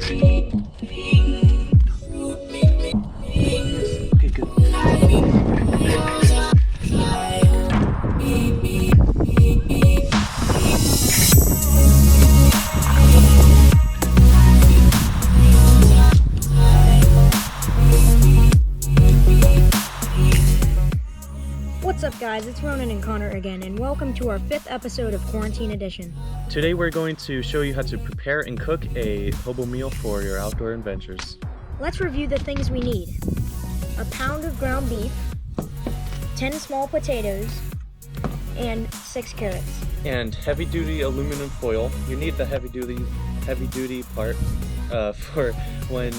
Okay, good. What's up guys, it's Ronan and Connor again, and welcome to our 5th episode of Quarantine Edition. Today we're going to show you how to prepare and cook a hobo meal for your outdoor adventures. Let's review the things we need. A pound of ground beef, 10 small potatoes, and 6 carrots. And heavy-duty aluminum foil. You need the heavy-duty part for when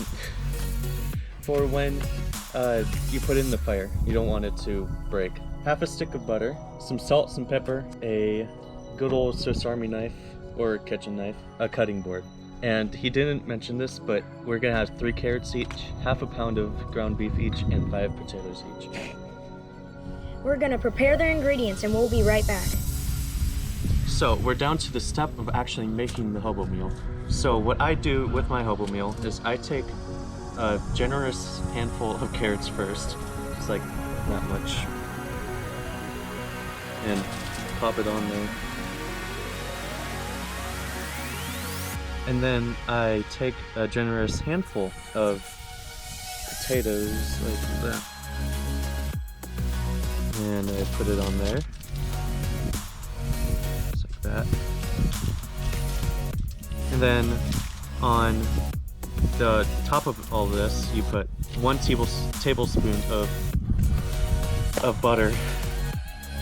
you put it in the fire. You don't want it to break. Half a stick of butter, some salt, some pepper, a good old Swiss Army knife or kitchen knife, a cutting board. And he didn't mention this, but we're gonna have 3 carrots each, half a pound of ground beef each, and 5 potatoes each. We're gonna prepare their ingredients and we'll be right back. So we're down to the step of actually making the hobo meal. So what I do with my hobo meal is I take a generous handful of carrots first, just like that much, and pop it on there. And then I take a generous handful of potatoes like that, and I put it on there, just like that. And then on the top of all this, you put 1 tablespoon of butter,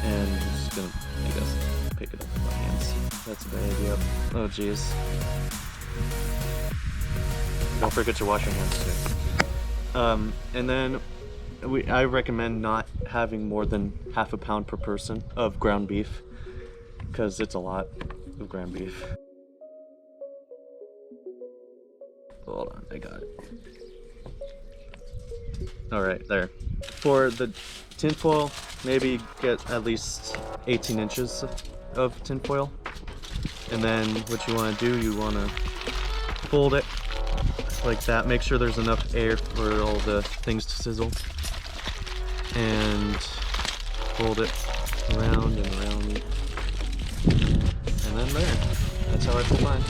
and I'm just gonna, I guess, pick it up with my hands. That's a bad idea. Oh geez. Don't forget to wash your hands too. And then I recommend not having more than half a pound per person of ground beef, because it's a lot of ground beef. Hold on, I got it. Alright, there. For the tinfoil, maybe get at least 18 inches of tinfoil. And then what you want to do, you want to fold it like that. Make sure there's enough air for all the things to sizzle. And fold it around and around. And then there. That's how I put mine.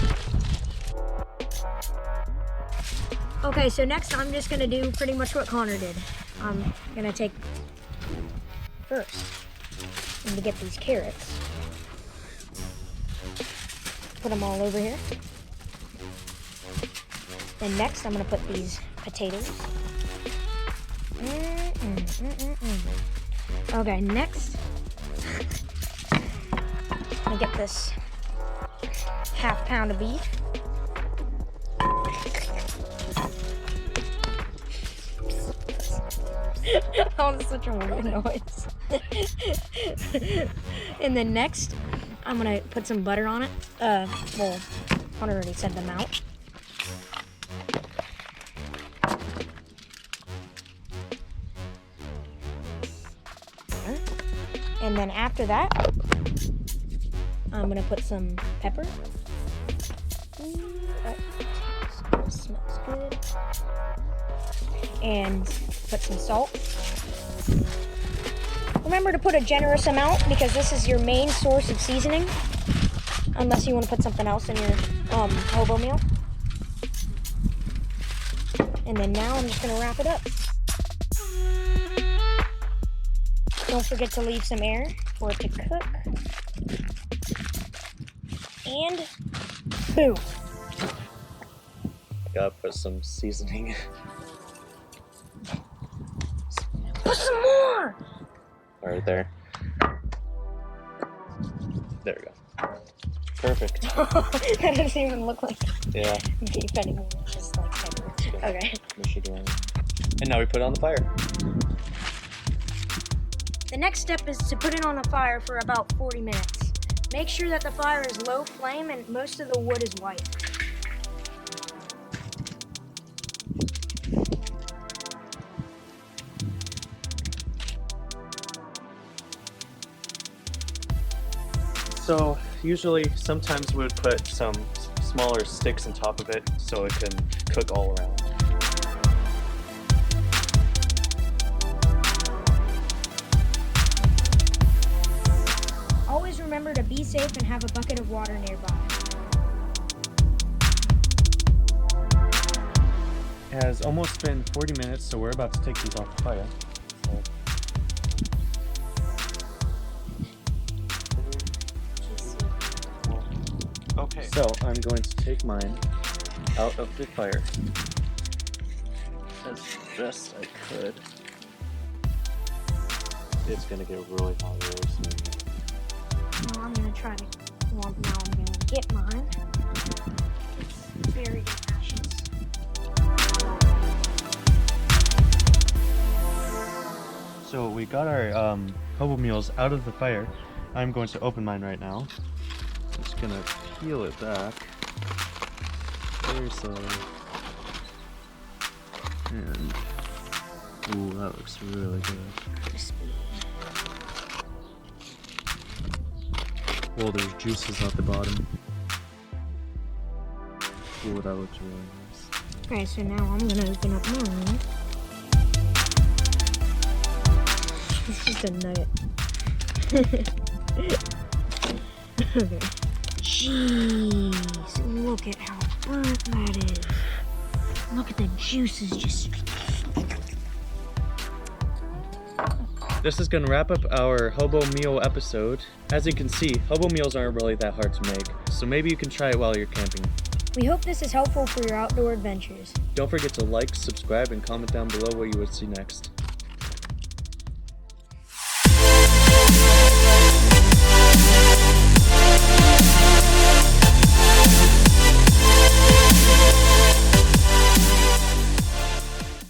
Okay, so next I'm just gonna do pretty much what Connor did. I'm gonna take first, I'm gonna get these carrots, put them all over here. Then next I'm gonna put these potatoes. Okay, next I'm gonna get this half pound of beef. That was such a weird noise. And then next, I'm gonna put some butter on it. Well, Hunter already said them out. And then after that, I'm gonna put some pepper. That smells good. And put some salt. Remember to put a generous amount because this is your main source of seasoning, unless you want to put something else in your hobo meal. And then now I'm just going to wrap it up. Don't forget to leave some air for it to cook. And boom. Gotta put some seasoning. Put some more! Right there. There we go. Perfect. That doesn't even look like Yeah. beef anymore. It's just like pepper. Okay. And now we put it on the fire. The next step is to put it on the fire for about 40 minutes. Make sure that the fire is low flame and most of the wood is white. So usually, sometimes we would put some smaller sticks on top of it so it can cook all around. Always remember to be safe and have a bucket of water nearby. It has almost been 40 minutes, so we're about to take these off the fire. Okay. So I'm going to take mine out of the fire as best I could. It's gonna get really hot really soon. Now I'm gonna try to. Well, now I'm gonna get mine. It's very ashes. So we got our Hobo Meals out of the fire. I'm going to open mine right now. I'm just gonna peel it back very slowly. And ooh, that looks really good. Crispy. Well, there's juices at the bottom. Ooh, that looks really nice. Okay, so now I'm gonna open up mine. It's just a nugget. Okay. Jeez, look at how burnt that is. Look at the juices just. This is going to wrap up our Hobo Meal episode. As you can see, Hobo Meals aren't really that hard to make, so maybe you can try it while you're camping. We hope this is helpful for your outdoor adventures. Don't forget to like, subscribe, and comment down below what you would see next.